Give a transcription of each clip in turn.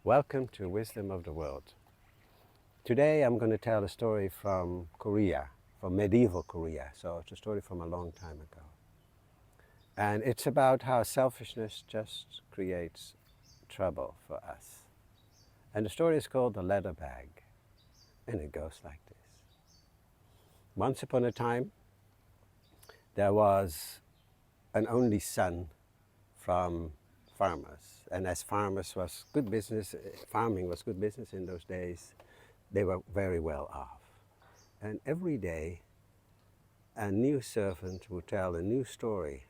Welcome to Wisdom of the World. Today I'm going to tell a story from Korea, from medieval Korea. So it's a story from a long time ago. And it's about how selfishness just creates trouble for us. And the story is called The Leather Bag. And it goes like this. Once upon a time, there was an only son from farmers. And as farmers was good business, farming was good business in those days, they were very well off. And every day, a new servant would tell a new story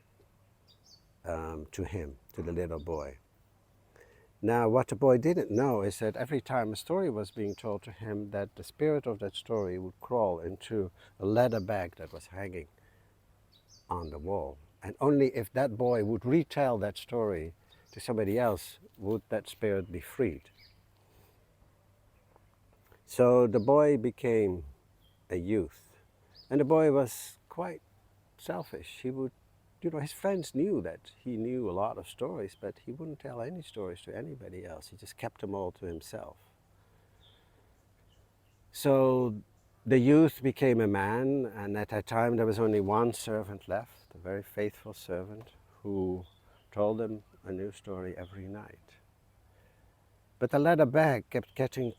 to him, to the little boy. Now, what the boy didn't know is that every time a story was being told to him, that the spirit of that story would crawl into a leather bag that was hanging on the wall. And only if that boy would retell that story to somebody else would that spirit be freed. So the boy became a youth. And the boy was quite selfish. He would, his friends knew that he knew a lot of stories, but he wouldn't tell any stories to anybody else. He just kept them all to himself. So the youth became a man, and at that time there was only one servant left, a very faithful servant, who told him a new story every night. But the leather bag kept getting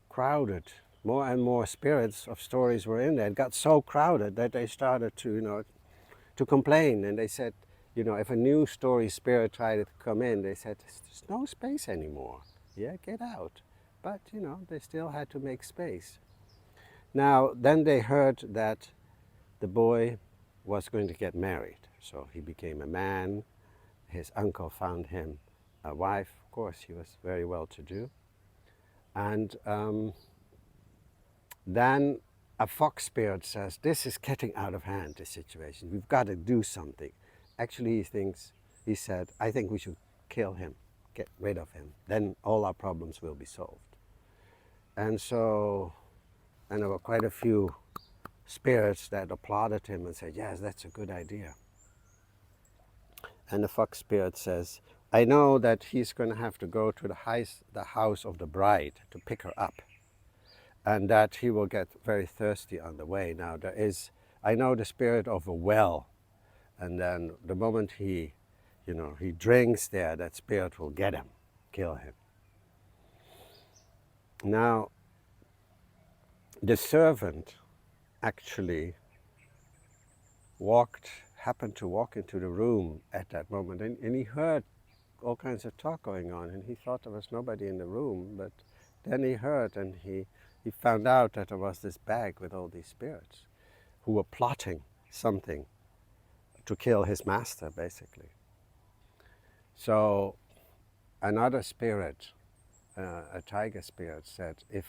crowded. More and more spirits of stories were in there. It got so crowded that they started to complain, and they said, if a new story spirit tried to come in, they said, there's no space anymore. Yeah, get out. But, they still had to make space. Now, then they heard that the boy was going to get married. So he became a man. His uncle found him a wife. Of course, he was very well to do. And then a fox spirit says, this is getting out of hand, this situation. We've got to do something. Actually, he said, I think we should kill him, get rid of him. Then all our problems will be solved. And there were quite a few spirits that applauded him and said, yes, that's a good idea. And the fox spirit says, I know that he's going to have to go to the house of the bride to pick her up, and that he will get very thirsty on the way. Now I know the spirit of a well, and then the moment he drinks there, that spirit will get him, kill him. Now, the servant actually happened to walk into the room at that moment, and he heard all kinds of talk going on, and he thought there was nobody in the room, but then he heard, and he found out that there was this bag with all these spirits who were plotting something to kill his master, basically. So another spirit, a tiger spirit, said, if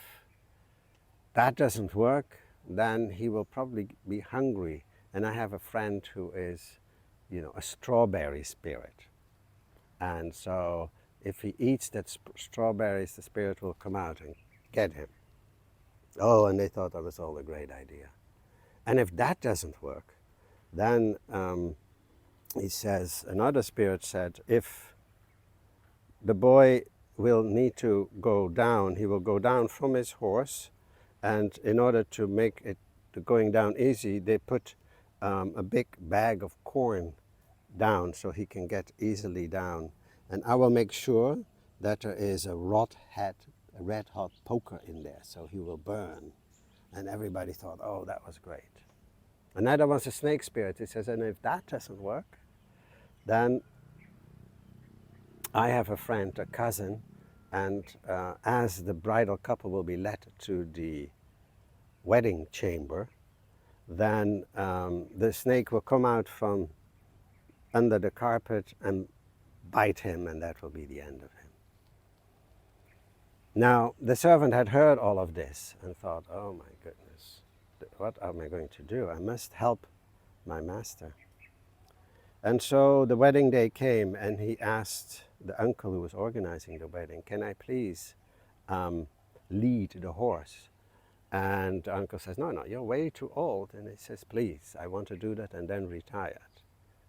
that doesn't work, then he will probably be hungry. And I have a friend who is, a strawberry spirit. And so if he eats that strawberries, the spirit will come out and get him. Oh, and they thought that was all a great idea. And if that doesn't work, then he says, another spirit said, if the boy will need to go down, he will go down from his horse, and in order to make it going down easy, they put a big bag of corn down so he can get easily down. And I will make sure that there is a red hot poker in there, so he will burn. And everybody thought, oh, that was great. Another was a snake spirit. He says, and if that doesn't work, then I have a friend, a cousin, and as the bridal couple will be led to the wedding chamber, then the snake will come out from under the carpet and bite him, and that will be the end of him. Now, the servant had heard all of this and thought, oh my goodness, what am I going to do? I must help my master. And so the wedding day came, and he asked the uncle who was organizing the wedding, can I please lead the horse? And the uncle says, no, you're way too old. And he says, please, I want to do that and then retire.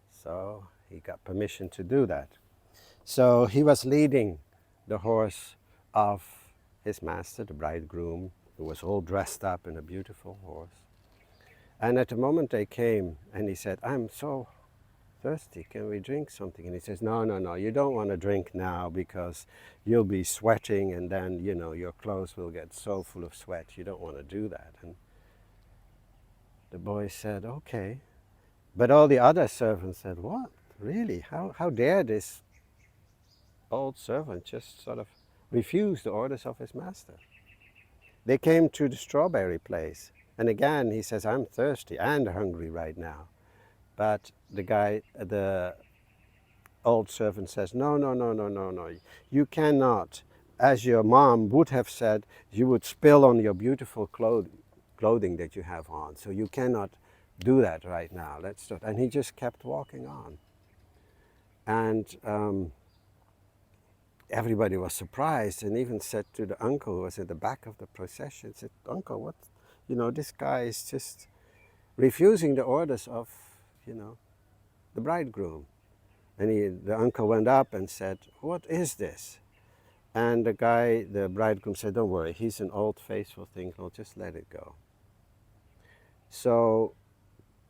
So he got permission to do that. So he was leading the horse of his master, the bridegroom, who was all dressed up in a beautiful horse. And at the moment they came, and he said, I'm so thirsty, can we drink something? And he says, no, no, no, you don't want to drink now because you'll be sweating and then, you know, your clothes will get so full of sweat. You don't want to do that. And the boy said, okay. But all the other servants said, what? Really? How dare this old servant just sort of refuse the orders of his master? They came to the strawberry place. And again, he says, I'm thirsty and hungry right now. But the old servant says, no, no, no, no, no, no. You cannot. As your mom would have said, you would spill on your beautiful clothing that you have on. So you cannot do that right now. Let's not. And he just kept walking on. And everybody was surprised and even said to the uncle who was at the back of the procession, said, Uncle, what, you know, this guy is just refusing the orders of, you know, the bridegroom. And the uncle went up and said, what is this? And the bridegroom said, don't worry, he's an old faithful thing, I'll just let it go. So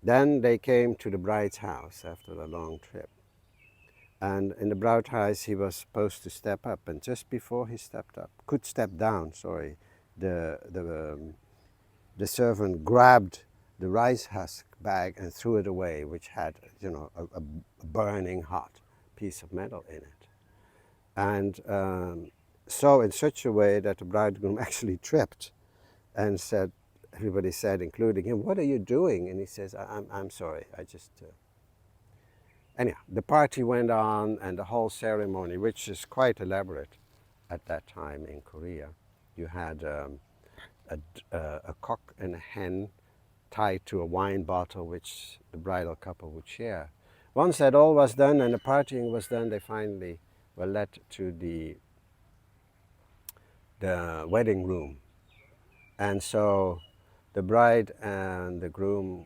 then they came to the bride's house after a long trip. And in the bride's house he was supposed to step up, and just before he could step down, the servant grabbed the rice husk bag and threw it away, which had, you know, a burning hot piece of metal in it. And so in such a way that the bridegroom actually tripped and said, everybody said, including him, what are you doing? And he says, I'm sorry, I just... Anyhow, the party went on, and the whole ceremony, which is quite elaborate at that time in Korea. You had a cock and a hen tied to a wine bottle which the bridal couple would share. Once that all was done and the partying was done, they finally were led to the wedding room. And so the bride and the groom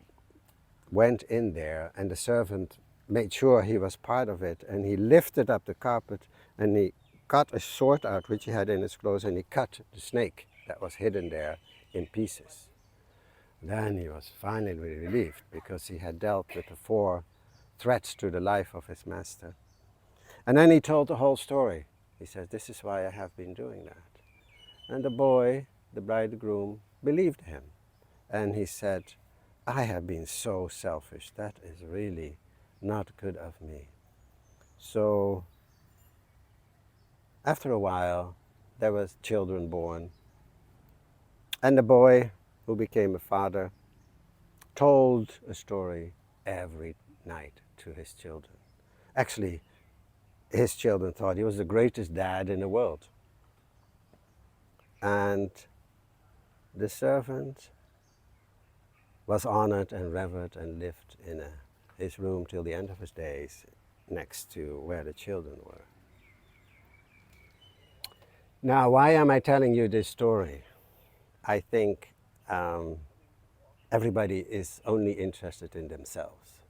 went in there, and the servant made sure he was part of it, and he lifted up the carpet and he got a sword out which he had in his clothes, and he cut the snake that was hidden there in pieces. Then he was finally relieved, because he had dealt with the 4 threats to the life of his master. And then he told the whole story. He said, this is why I have been doing that. And the boy, the bridegroom, believed him. And he said, I have been so selfish. That is really not good of me. So after a while, there was children born. And the boy, who became a father, told a story every night to his children. Actually, his children thought he was the greatest dad in the world. And the servant was honored and revered and lived in his room till the end of his days, next to where the children were. Now, why am I telling you this story? I think everybody is only interested in themselves.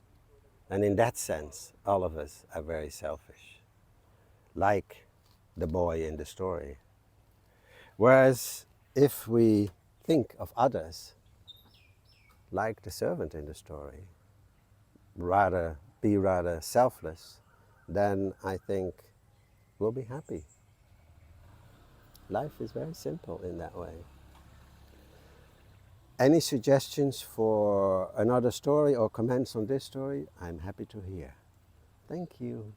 And in that sense, all of us are very selfish, like the boy in the story. Whereas if we think of others, like the servant in the story, be rather selfless, then I think we'll be happy. Life is very simple in that way. Any suggestions for another story or comments on this story, I'm happy to hear. Thank you.